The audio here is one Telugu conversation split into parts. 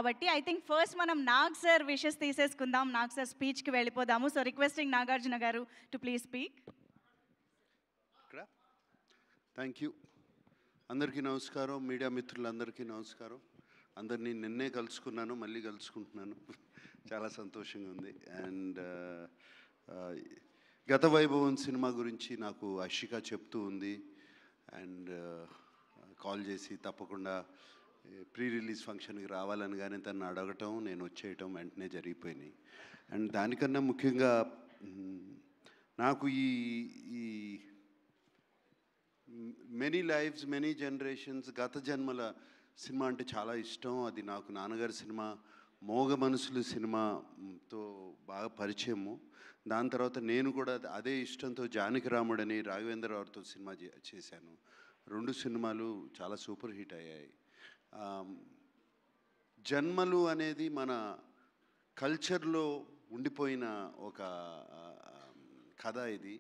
కాబట్టి ఐ థింక్ ఫస్ట్ మనం నాగ్ సార్ విషెస్ తీసేసుకుందాం, నాగ్ సార్ స్పీచ్కి వెళ్ళిపోదాము. సో రిక్వెస్టింగ్ నాగార్జున గారు to please speak. Thank you. అందరికీ నమస్కారం, మీడియా మిత్రులందరికీ నమస్కారం. అందరినీ నిన్నే కలుసుకున్నాను, మళ్ళీ కలుసుకుంటున్నాను, చాలా సంతోషంగా ఉంది. అండ్ గత వైభవం సినిమా గురించి నాకు అషిక చెప్తూ ఉంది అండ్ కాల్ చేసి తప్పకుండా ప్రీ రిలీజ్ ఫంక్షన్కి రావాలని కానీ తను అడగటం, నేను వచ్చేయటం వెంటనే జరిగిపోయినాయి. అండ్ దానికన్నా ముఖ్యంగా నాకు ఈ మెనీ లైఫ్స్ మెనీ జనరేషన్స్ గత జన్మల సినిమా అంటే చాలా ఇష్టం. అది నాకు నాన్నగారి సినిమా మోగ మనసులు సినిమాతో బాగా పరిచయము. దాని తర్వాత నేను కూడా అదే ఇష్టంతో జానకి రాముడని రాఘవేంద్రరావుతో సినిమా చేశాను. 2 సినిమాలు చాలా సూపర్ హిట్ అయ్యాయి. జన్మలు అనేది మన కల్చర్లో ఉండిపోయిన ఒక కథ. ఇది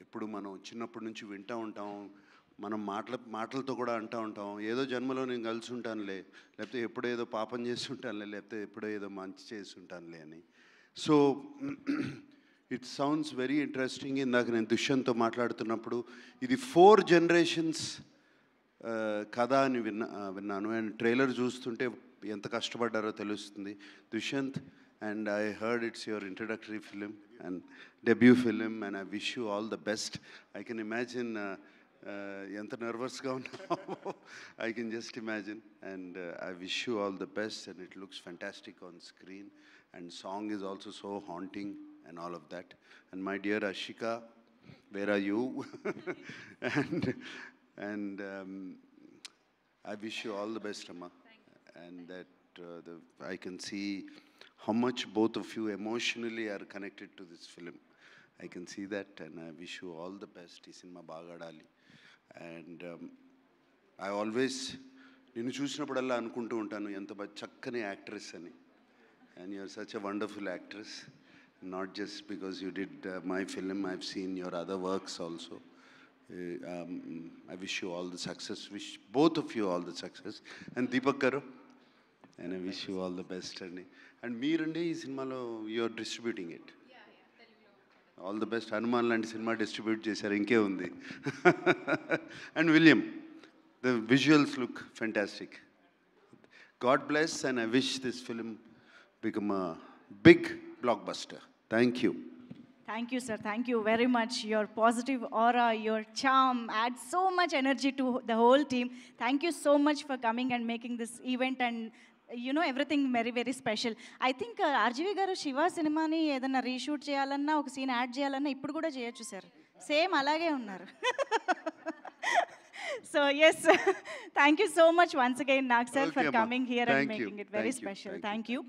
ఎప్పుడు మనం చిన్నప్పటి నుంచి వింటూ ఉంటాం, మనం మాటలతో కూడా అంటూ ఉంటాం, ఏదో జన్మలో నేను కలిసి ఉంటానులే, లేకపోతే ఎప్పుడో ఏదో పాపం చేసి ఉంటానులే, లేకపోతే ఎప్పుడో ఏదో మంచి చేసి ఉంటానులే అని. So it sounds very interesting. ఇందాక నేను దుష్యంత్తో మాట్లాడుతున్నప్పుడు ఇది 4 generations కథ అని విన్నాను. అండ్ ట్రైలర్ చూస్తుంటే ఎంత కష్టపడ్డారో తెలుస్తుంది. Dushyant, and I heard it's your introductory film and debut film, and I wish you all the best. I can imagine ఎంత నర్వస్గా ఉన్నావు, I can just imagine, and I wish you all the best, and it looks fantastic on screen, and song is also so haunting and all of that. And my dear Ashika, where are you? and I wish you all the best, Amma, and that I can see how much both of you emotionally are connected to this film. I can see that, and I wish you all the best. Ee cinema baga adali. And I always ninnu chusinappudalla anukuntu untanu enta chakkani actress ani, and you are such a wonderful actress, not just because you did my film. I've seen your other works also. I wish you all the success, wish both of you all the success. And Deepak garu, and I wish you all the best. And meerandi ee cinemalo you are distributing it. All the best. Hanuman లాంటి సినిమా డిస్ట్రిబ్యూట్ చేశారు, ఇంకే ఉంది. And William, the visuals look fantastic. God bless, and I wish this film become a big blockbuster. Thank you. Thank you, sir. Thank you very much. Your positive aura, your charm adds so much energy to the whole team. Thank you so much for coming and making this event and everything very very special. I think RGV garu Shiva సినిమాని ఏదైనా రీషూట్ చేయాలన్నా, ఒక సీన్ యాడ్ చేయాలన్నా ఇప్పుడు కూడా చేయొచ్చు సార్. సేమ్ అలాగే ఉన్నారు. So yes, thank you so much once again, Nag sir, for coming here and making it very special. Thank you.